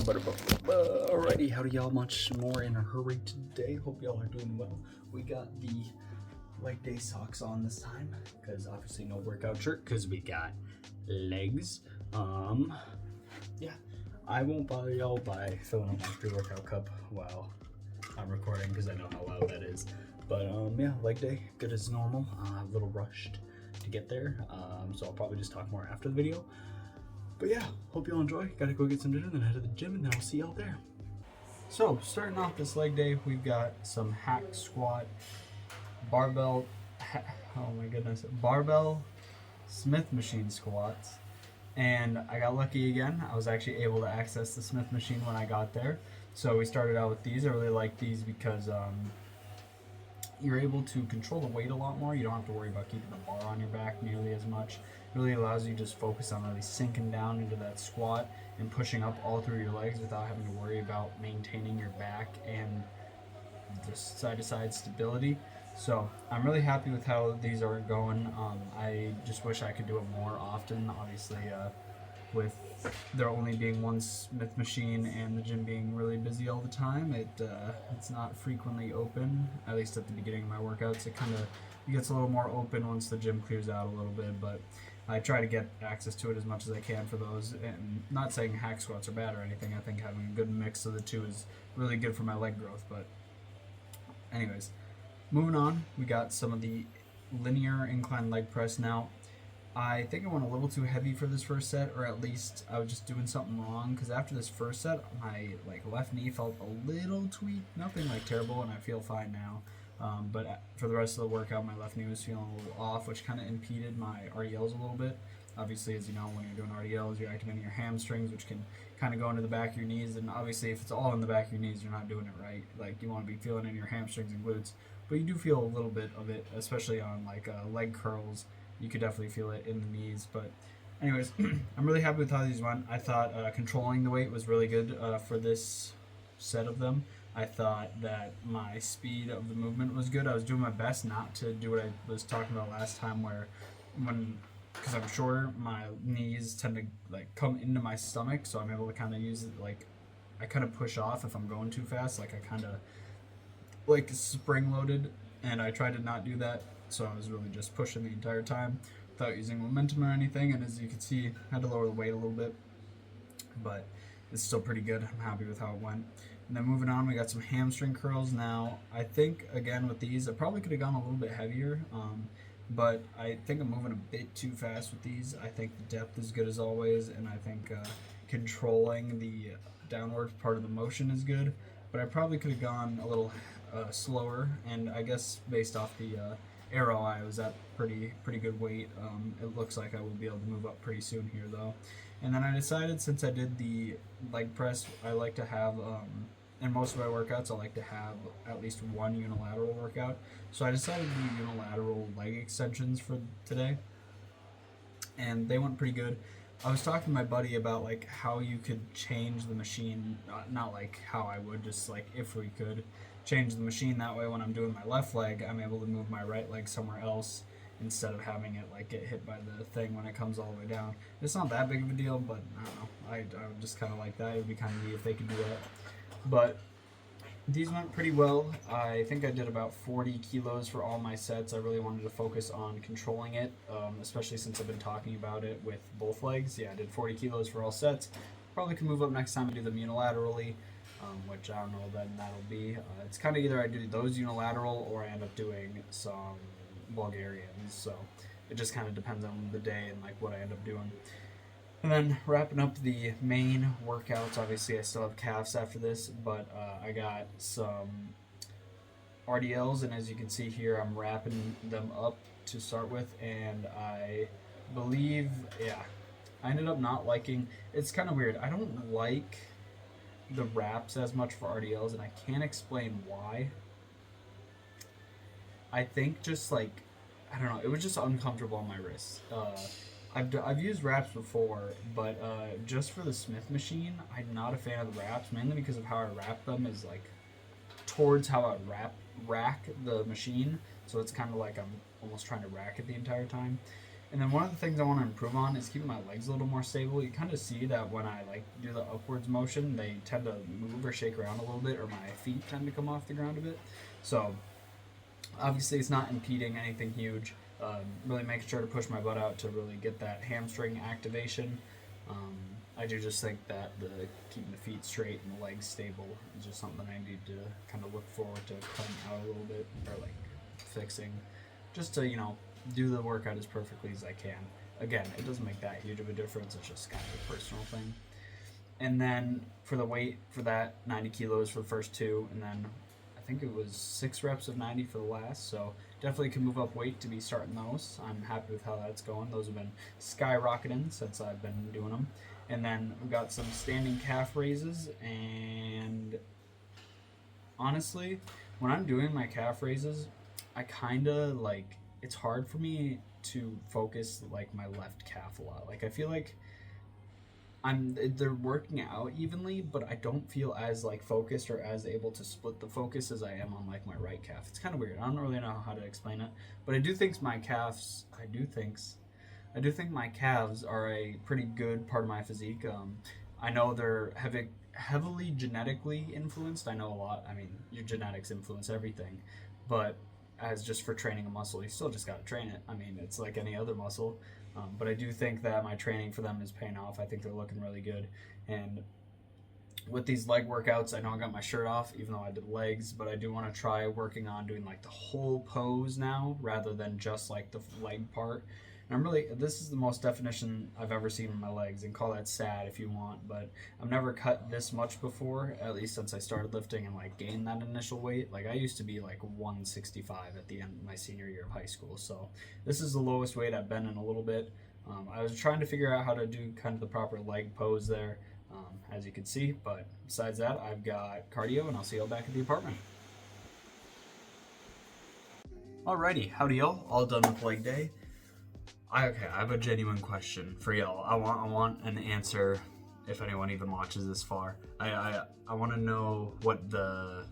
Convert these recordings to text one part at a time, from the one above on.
Alrighty, howdy y'all, much more in a hurry today. Hope y'all are doing well. We got the leg day socks on this time, because obviously no workout shirt, because we got legs. Yeah, I won't bother y'all by filling up my pre-workout cup while I'm recording, because I know how loud that is. But yeah, leg day, good as normal. A little rushed to get there, so I'll probably just talk more after the video. But yeah, hope y'all enjoy. Gotta go get some dinner, then head to the gym, and then I'll see y'all there. So, starting off this leg day, we've got some hack squat, barbell Smith machine squats. And I got lucky again. I was actually able to access the Smith machine when I got there. So we started out with these. I really like these because you're able to control the weight a lot more. You don't have to worry about keeping the bar on your back nearly as much. It really allows you to just focus on really sinking down into that squat and pushing up all through your legs without having to worry about maintaining your back and just side-to-side stability. So I'm really happy with how these are going. I just wish I could do it more often. Obviously, with there only being one Smith machine and the gym being really busy all the time, it's not frequently open. At least at the beginning of my workouts, it gets a little more open once the gym clears out a little bit. But I try to get access to it as much as I can for those. And not saying hack squats are bad or anything. I think having a good mix of the two is really good for my leg growth. But anyways, moving on, we got some of the linear incline leg press now. I think I went a little too heavy for this first set, or at least I was just doing something wrong, because after this first set, my left knee felt a little tweaked, nothing terrible, and I feel fine now. But for the rest of the workout, my left knee was feeling a little off, which kind of impeded my RDLs a little bit. Obviously, as you know, when you're doing RDLs, you're activating your hamstrings, which can kind of go into the back of your knees, and obviously if it's all in the back of your knees, you're not doing it right. You want to be feeling in your hamstrings and glutes, but you do feel a little bit of it, especially on leg curls. You could definitely feel it in the knees. But anyways, I'm really happy with how these went. I thought controlling the weight was really good for this set of them. I thought that my speed of the movement was good. I was doing my best not to do what I was talking about last time, where because I'm shorter, my knees tend to come into my stomach, so I'm able to kind of use it I kind of push off if I'm going too fast. I kind of spring loaded, and I tried to not do that. So I was really just pushing the entire time without using momentum or anything. And as you can see, I had to lower the weight a little bit, but it's still pretty good. I'm happy with how it went. And then moving on, we got some hamstring curls now. I think, again, with these, I probably could have gone a little bit heavier, but I think I'm moving a bit too fast with these. I think the depth is good as always, and I think controlling the downward part of the motion is good, but I probably could have gone a little slower, and I guess based off the arrow, I was at pretty good weight. It looks like I will be able to move up pretty soon here though. And then I decided, since I did the leg press, I like to have in most of my workouts I like to have at least one unilateral workout. So I decided to do unilateral leg extensions for today, and they went pretty good. I was talking to my buddy about how you could change the machine, not how I would, just if we could change the machine that way. When I'm doing my left leg, I'm able to move my right leg somewhere else instead of having it get hit by the thing when it comes all the way down. It's not that big of a deal, but I don't know, I would just kind of like that. It would be kind of neat if they could do that. But these went pretty well. I think I did about 40 kilos for all my sets. I really wanted to focus on controlling it, especially since I've been talking about it with both legs. Yeah, I did 40 kilos for all sets. Probably can move up next time and do them unilaterally, which I don't know when that'll be. It's kind of either I do those unilateral or I end up doing some Bulgarians. So it just kind of depends on the day and what I end up doing. And then wrapping up the main workouts, obviously I still have calves after this, but I got some RDLs, and as you can see here, I'm wrapping them up to start with, and I believe, yeah, I ended up not liking, it's kind of weird, I don't like the wraps as much for RDLs, and I can't explain why. I think just I don't know, it was just uncomfortable on my wrists. I've used wraps before, but just for the Smith machine, I'm not a fan of the wraps, mainly because of how I wrap them is towards how I rack the machine, so it's kind of I'm almost trying to rack it the entire time. And then one of the things I want to improve on is keeping my legs a little more stable. You kind of see that when I like do the upwards motion, they tend to move or shake around a little bit, or my feet tend to come off the ground a bit. So obviously it's not impeding anything huge. Really making sure to push my butt out to really get that hamstring activation. I do just think that the keeping the feet straight and the legs stable is just something I need to kind of look forward to cutting out a little bit, or like fixing, just to do the workout as perfectly as I can. Again, it doesn't make that huge of a difference. It's just kind of a personal thing. And then for the weight for that, 90 kilos for the first two, and then I think it was 6 reps of 90 for the last. So definitely can move up weight to be starting those. I'm happy with how that's going. Those have been skyrocketing since I've been doing them. And then we've got some standing calf raises, and honestly, when I'm doing my calf raises, I kind of like, it's hard for me to focus like my left calf a lot. Like I feel like they're working out evenly, but I don't feel as like focused or as able to split the focus as I am on like my right calf. It's kind of weird. I don't really know how to explain it, but I do think my calves. I do think my calves are a pretty good part of my physique. I know they're heavily genetically influenced. I know a lot. I mean, your genetics influence everything, but as just for training a muscle, you still just got to train it. I mean, it's like any other muscle. But I do think that my training for them is paying off. I think they're looking really good. And with these leg workouts, I know I got my shirt off, even though I did legs, but I do want to try working on doing like the whole pose now, rather than just like the leg part. And this is the most definition I've ever seen in my legs, and call that sad if you want, but I've never cut this much before, at least since I started lifting and like gained that initial weight. Like I used to be like 165 at the end of my senior year of high school, so this is the lowest weight I've been in a little bit. I was trying to figure out how to do kind of the proper leg pose there, as you can see, but besides that, I've got cardio, and I'll see y'all back at the apartment. Alrighty, howdy y'all, all done with leg day. I have a genuine question for y'all. I want an answer, if anyone even watches this far. I want to know what the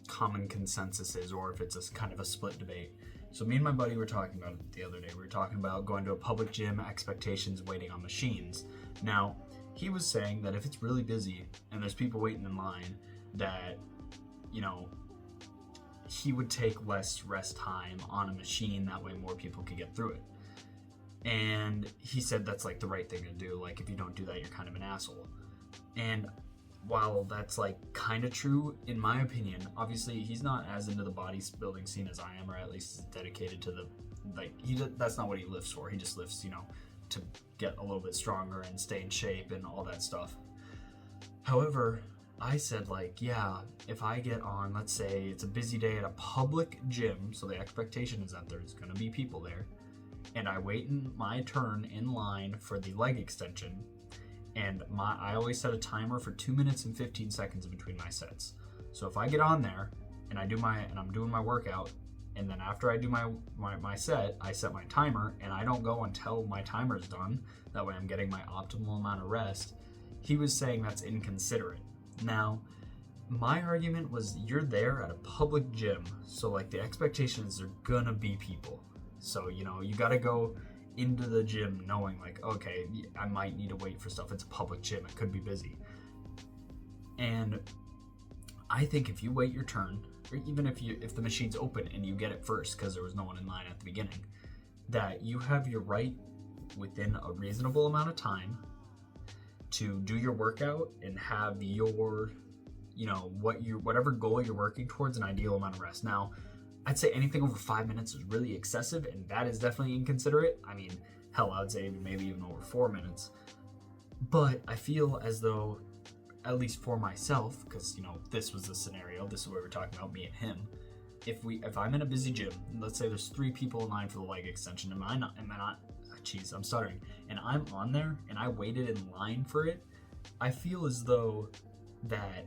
common consensus is, or if it's a kind of a split debate. So me and my buddy were talking about it the other day. We were talking about going to a public gym, expectations, waiting on machines. Now, he was saying that if it's really busy and there's people waiting in line, that, he would take less rest time on a machine. That way more people could get through it. And he said that's like the right thing to do. Like if you don't do that, you're kind of an asshole. And while that's like kind of true, in my opinion, obviously he's not as into the bodybuilding scene as I am, or at least dedicated to that's not what he lifts for. He just lifts, to get a little bit stronger and stay in shape and all that stuff. However, I said like, yeah, if I get on, let's say it's a busy day at a public gym, so the expectation is that there's gonna be people there, and I wait in my turn in line for the leg extension, and I always set a timer for 2 minutes and 15 seconds in between my sets. So if I get on there and I'm doing my workout, and then after I do my set, I set my timer, and I don't go until my timer's done. That way I'm getting my optimal amount of rest. He was saying that's inconsiderate. Now, my argument was, you're there at a public gym, so like the expectation is there's gonna be people. So, you gotta go into the gym knowing like, okay, I might need to wait for stuff. It's a public gym, it could be busy. And I think if you wait your turn, or even if the machine's open and you get it first because there was no one in line at the beginning, that you have your right within a reasonable amount of time to do your workout and have your, whatever goal you're working towards, an ideal amount of rest. Now, I'd say anything over 5 minutes is really excessive, and that is definitely inconsiderate. I mean, hell, I would say maybe even over 4 minutes. But I feel as though, at least for myself, because this was the scenario, this is what we're talking about, me and him. If I'm in a busy gym, let's say there's 3 people in line for the leg extension, am I not? I'm stuttering. And I'm on there, and I waited in line for it. I feel as though that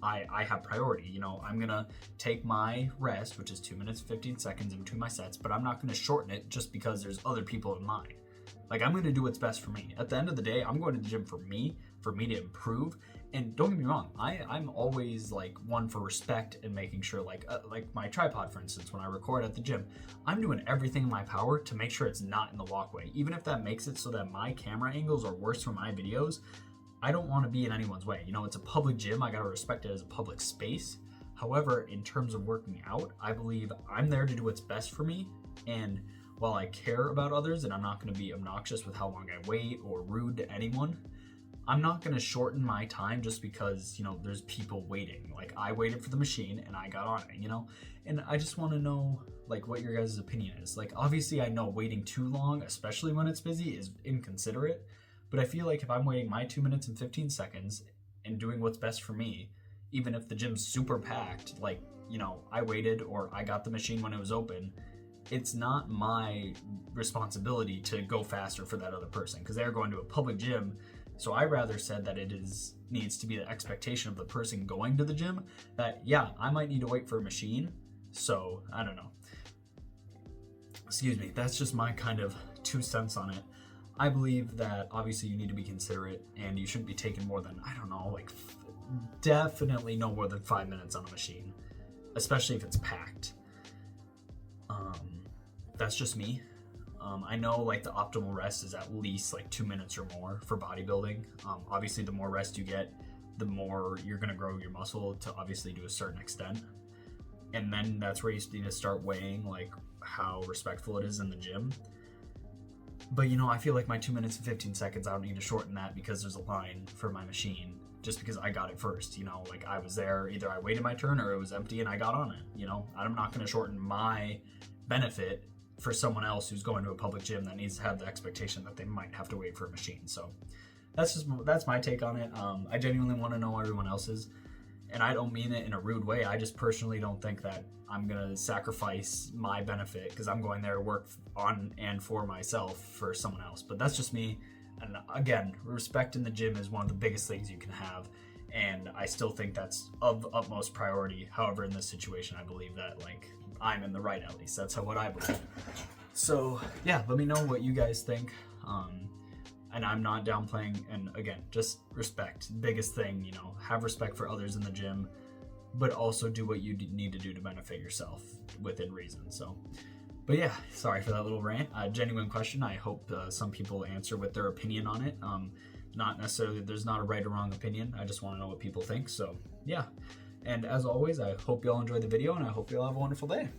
I have priority. I'm gonna take my rest, which is 2 minutes 15 seconds in between my sets, but I'm not gonna shorten it just because there's other people in line. Like, I'm gonna do what's best for me. At the end of the day, I'm going to the gym for me. for me to improve. And don't get me wrong, I'm always like one for respect and making sure like my tripod, for instance, when I record at the gym, I'm doing everything in my power to make sure it's not in the walkway. Even if that makes it so that my camera angles are worse for my videos, I don't want to be in anyone's way. You know, it's a public gym. I got to respect it as a public space. However, in terms of working out, I believe I'm there to do what's best for me. And while I care about others and I'm not going to be obnoxious with how long I wait or rude to anyone, I'm not going to shorten my time just because, you know, there's people waiting. Like, I waited for the machine and I got on it, you know? And I just want to know, like, what your guys' opinion is. Like, obviously, I know waiting too long, especially when it's busy, is inconsiderate. But I feel like if I'm waiting my 2 minutes and 15 seconds and doing what's best for me, even if the gym's super packed, like, you know, I waited or I got the machine when it was open, it's not my responsibility to go faster for that other person because they're going to a public gym. So I rather said that needs to be the expectation of the person going to the gym that, yeah, I might need to wait for a machine. So I don't know. Excuse me. That's just my kind of 2 cents on it. I believe that obviously you need to be considerate and you shouldn't be taking more than, I don't know, like definitely no more than 5 minutes on a machine, especially if it's packed. That's just me. I know like the optimal rest is at least like 2 minutes or more for bodybuilding. Obviously the more rest you get, the more you're gonna grow your muscle to obviously to a certain extent. And then that's where you need to start weighing like how respectful it is in the gym. But you know, I feel like my 2 minutes and 15 seconds, I don't need to shorten that because there's a line for my machine just because I got it first, you know, like I was there, either I waited my turn or it was empty and I got on it, you know. I'm not gonna shorten my benefit for someone else who's going to a public gym that needs to have the expectation that they might have to wait for a machine. So that's my take on it. I genuinely want to know everyone else's, and I don't mean it in a rude way. I just personally don't think that I'm gonna sacrifice my benefit because I'm going there to work on and for myself for someone else. But that's just me. And again, respect in the gym is one of the biggest things you can have, and I still think that's of utmost priority. However, in this situation, I believe that like I'm in the right, at least that's what I believe. So yeah, let me know what you guys think. And I'm not downplaying, and again, just respect, biggest thing, you know, have respect for others in the gym, but also do what you need to do to benefit yourself within reason. So, but yeah, sorry for that little rant. Genuine question. I hope some people answer with their opinion on it. Not necessarily, there's not a right or wrong opinion. I just want to know what people think. So yeah. And as always, I hope you all enjoyed the video and I hope you all have a wonderful day.